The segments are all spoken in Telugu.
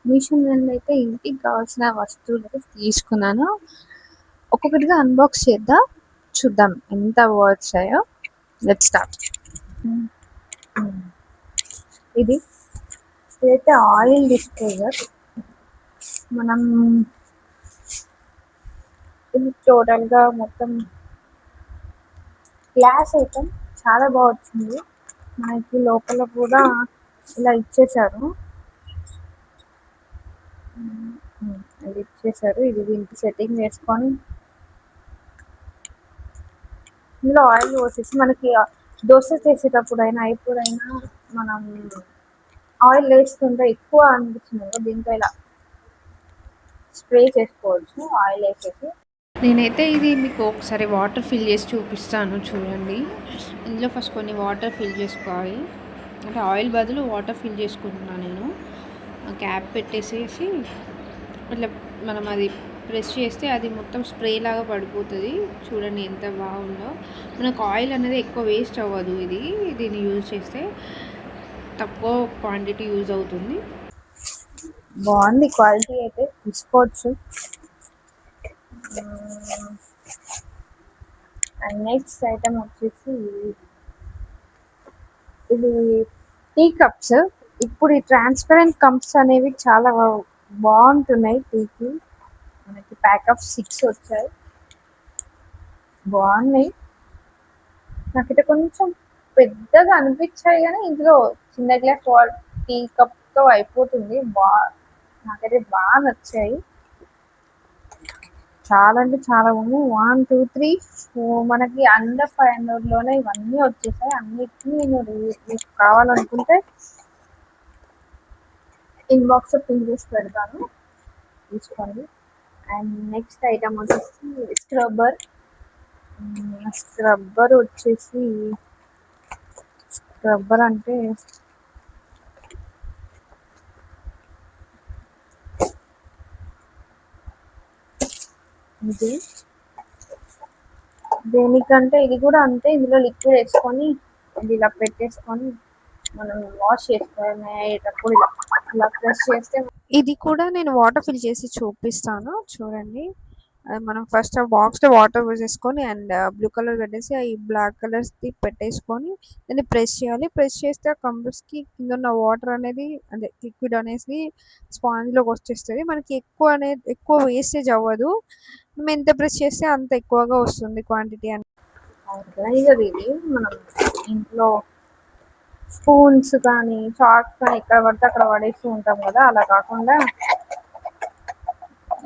మీషో నుండి అయితే ఇంటికి కావాల్సిన వస్తువులు అయితే తీసుకున్నాను. ఒక్కొక్కటిగా అన్బాక్స్ చేద్దాం. చూద్దాం ఎంత వచ్చాయో. Let's start. ఇది ఇదైతే ఆయిల్ డిస్పోజర్. మనం ఇది టోటల్గా మొత్తం గ్లాస్ ఐటమ్ చాలా బాగా వచ్చింది. మనకి లోపల కూడా ఇలా ఇచ్చేసారు. ఇది ఇచ్చేసారు. ఇది దీనికి సెట్టింగ్ వేసుకొని ఇందులో ఆయిల్ పోసేసి మనకి దోశ చేసేటప్పుడైనా ఎప్పుడైనా మనం ఆయిల్ వేస్తుంటే ఎక్కువ అనిపించింది దీంట్లో ఇలా స్ప్రే చేసుకోవచ్చు ఆయిల్ వేసేసి. నేనైతే ఇది మీకు ఒకసారి వాటర్ ఫిల్ చేసి చూపిస్తాను చూడండి. ఇందులో ఫస్ట్ కొన్ని వాటర్ ఫిల్ చేసుకోవాలి. అంటే ఆయిల్ బదులు వాటర్ ఫిల్ చేసుకుంటున్నాను నేను. క్యాప్ పెట్టేసేసి ఇట్లా మనం అది ప్రెస్ చేస్తే అది మొత్తం స్ప్రే లాగా పడిపోతుంది. చూడండి ఎంత బాగుందో. మనకు ఆయిల్ అనేది ఎక్కువ వేస్ట్ అవ్వదు. దీన్ని యూజ్ చేస్తే తక్కువ క్వాంటిటీ యూజ్ అవుతుంది. బాగుంది క్వాలిటీ అయితే తీసుకోవచ్చు. అండ్ నెక్స్ట్ ఐటమ్ వచ్చేసి ఇది టీ కప్స్. ఇప్పుడు ఈ ట్రాన్స్పరెంట్ కప్స్ అనేవి చాలా బాగుంటున్నాయి. టీకి మనకి ప్యాక్ ఆఫ్ 6 వచ్చాయి. బాగున్నాయి. నాకైతే కొంచెం పెద్దగా అనిపించాయి కానీ ఇందులో చిన్న గ్లాస్ టీ కప్తో అయిపోతుంది. నాకైతే బాగా నచ్చాయి. చాలా అంటే చాలా ఉన్నాయి. 1, 2, 3, 4 మనకి అండర్ 500లోనే ఇవన్నీ వచ్చేసాయి. అన్నిటినీ నేను కావాలనుకుంటే ఇన్బాక్స్ పిన్ చేసి పెడతాను, తీసుకోండి. అండ్ నెక్స్ట్ ఐటమ్ వచ్చేసి స్క్రబ్బర్. స్క్రబ్బర్ వచ్చేసి స్క్రబ్బర్ అంటే ఇది దేనికంటే ఇది కూడా అంతే. ఇందులో లిక్విడ్ వేసుకొని ఇది ఇలా పెట్టేసుకొని మనం వాష్ చేసుకునేటప్పుడు ఇలా ప్రెస్ చేస్తే ఇది కూడా నేను వాటర్ ఫిల్ చేసి చూపిస్తాను చూడండి. మనం ఫస్ట్ ఆ బాక్స్లో వాటర్ వేసేసుకొని అండ్ బ్లూ కలర్ పెట్టేసి ఈ బ్లాక్ కలర్స్ది పెట్టేసుకొని దాన్ని ప్రెస్ చేయాలి. ప్రెస్ చేస్తే ఆ కంబర్స్కి కింద ఉన్న వాటర్ అనేది అదే లిక్విడ్ అనేది స్పాంజ్లోకి వచ్చేస్తుంది. మనకి ఎక్కువ వేస్టేజ్ అవ్వదు. మనం ఎంత ప్రెస్ చేస్తే అంత ఎక్కువగా వస్తుంది క్వాంటిటీ అని. ఆర్గనైజర్ ఇది మనం ఇంట్లో స్పూన్స్ కానీ చాక్స్ కానీ ఎక్కడ పడితే అక్కడ పడేస్తూ ఉంటాం కదా, అలా కాకుండా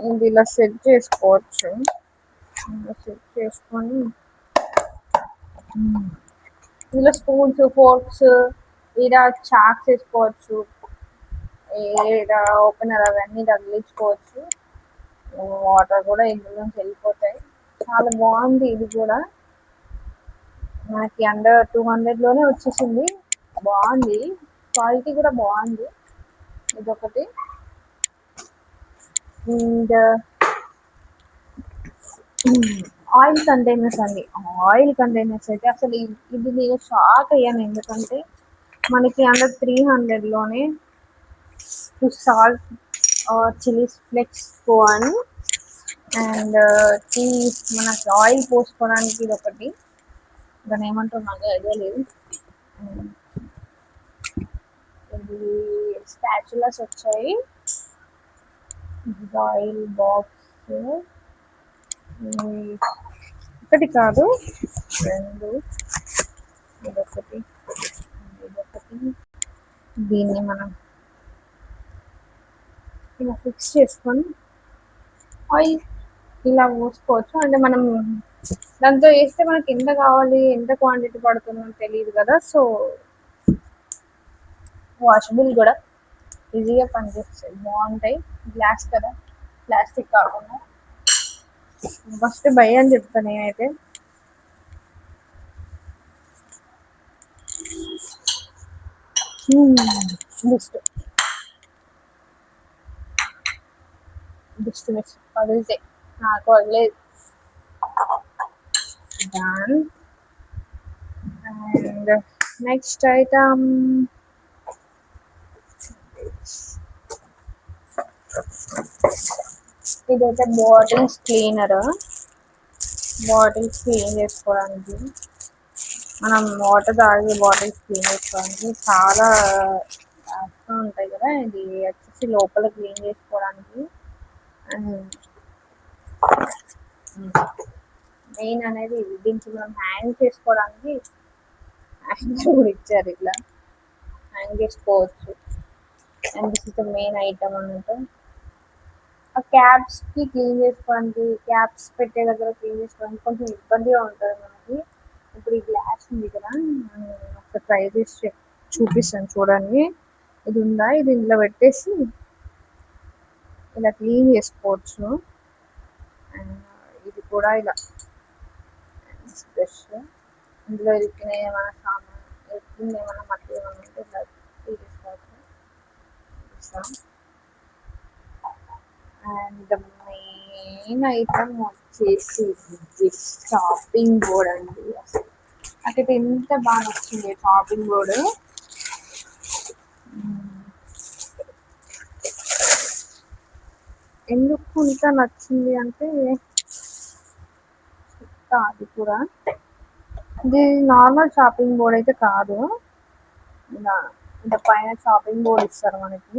ఇది ఇలా సెట్ చేసుకోవచ్చు. సెట్ చేసుకొని ఇందులో స్పూన్స్, ఫోర్క్స్, ఇలా చాక్స్ వేసుకోవచ్చు, ఇలా ఓపెనర్ అవన్నీ తగిలించుకోవచ్చు. వాటర్ కూడా ఇందులోంచి వెళ్ళిపోతాయి. చాలా బాగుంది. ఇది కూడా మనకి అండర్ 200లోనే వచ్చేసింది. బాగుంది, క్వాలిటీ కూడా బాగుంది. ఇదొకటి. అండ్ ఆయిల్ కంటైనర్స్ అండి. ఆయిల్ కంటైనర్స్ అయితే అసలు ఇది నేను షాక్ అయ్యాను. ఎందుకంటే మనకి అండర్ 300లోనే సాల్ట్, చిల్లీ ఫ్లేక్స్ అని అండ్ టీ మనకి ఆయిల్ పోసుకోవడానికి ఇది ఒకటి. దాన్ని ఏమంటారు నాకు ఐడియా లేదు. ఇది స్పాచులాస్ వచ్చాయి. ఆయిల్ బాక్స్ ఒకటి కాదు, 2, ఇదొకటి, ఇదొకటి. దీన్ని మనం ఇలా ఫిక్స్ చేసుకొని ఆయిల్ ఇలా పోసుకోవచ్చు. అంటే మనం దాంతో వేస్తే మనకి ఎంత కావాలి, ఎంత క్వాంటిటీ పడుతుందో తెలియదు కదా. సో వాషబుల్ కూడా ఈజీగా పనిచేస్తాయి, బాగుంటాయి. గ్లాస్ కదా, ప్లాస్టిక్ కాకుండా. ఫస్ట్ బై అని చెప్తాను నేనైతే. బెస్ట్ వదిలితే నాకు వదిలేదు. డన్. అండ్ నెక్స్ట్ ఐటమ్ ఇదైతే బాటిల్స్ క్లీన్ చేసుకోవడానికి, మనం వాటర్ తాగే బాటిల్స్ క్లీన్ చేసుకోవడానికి చాలా వస్తూ ఉంటాయి కదా. ఇది వచ్చేసి లోపల క్లీన్ చేసుకోవడానికి మెయిన్ అనేది ఇది. దీనికి మనం హ్యాంగ్ చేసుకోవడానికి హ్యాంగ్ కూడా ఇచ్చారు, ఇట్లా హ్యాంగ్ చేసుకోవచ్చు. And this is the main item అన్నట్టు. ఆ క్యాప్స్ కి క్లీన్ చేసుకోవడానికి, క్యాప్స్ పెట్టే దగ్గర క్లీన్ చేసుకోవడానికి కొంచెం ఇబ్బందిగా ఉంటుంది మనకి. ఇప్పుడు ఈ గ్లాస్ ఉంది కదా, ఒకసారి ట్రై చేసి చూపిస్తాను చూడండి. ఇది ఉందా, ఇది ఇందులో పెట్టేసి ఇలా క్లీన్ చేసుకోవచ్చు. అండ్ ఇది కూడా ఇలా బ్రష్, ఇందులో ఇరికిన ఏమైనా సామాన్, ఇరికింది ఏమైనా మట్టి ఏమైనా ఉంటే ఇలా క్లీన్ చేసుకోవచ్చు. అండ్ మెయిన్ ఐటమ్ వచ్చేసి చాపింగ్ బోర్డ్ అండి. అసలు నాకైతే ఎంత బాగా నచ్చింది చాపింగ్ బోర్డు. ఎందుకు ఇంత నచ్చింది అంటే చెప్తా అది కూడా. ఇది నార్మల్ షాపింగ్ బోర్డ్ అయితే కాదు, ఇలా ఇంత పైన షాపింగ్ బోర్డ్ ఇస్తారు మనకి.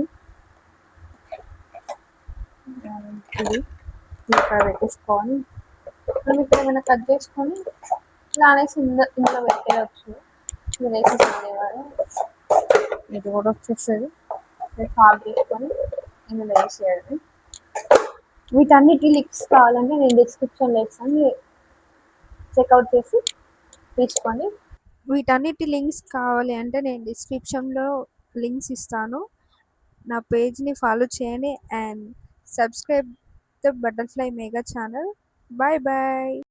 ఇది ఇక్కడ పెట్టేసుకొని మనం ఇక్కడ ఏమైనా కట్ చేసుకొని ఇలా అనేసి ఇందులో పెట్టేయచ్చు. ఇది వేసేసేవారు, ఇది కూడా వచ్చేస్తుంది. సాల్వ్ చేసుకొని ఇందులో వేసేయాలి. వీటన్నిటి లింక్స్ కావాలంటే నేను డిస్క్రిప్షన్లో ఇస్తాను, చెక్అవుట్ చేసి తీసుకోండి. వీటన్నిటి లింక్స్ కావాలి అంటే నేను డిస్క్రిప్షన్లో లింక్స్ ఇస్తాను. నా పేజ్ని ఫాలో చేయండి and subscribe the Butterfly Mega channel. Bye bye.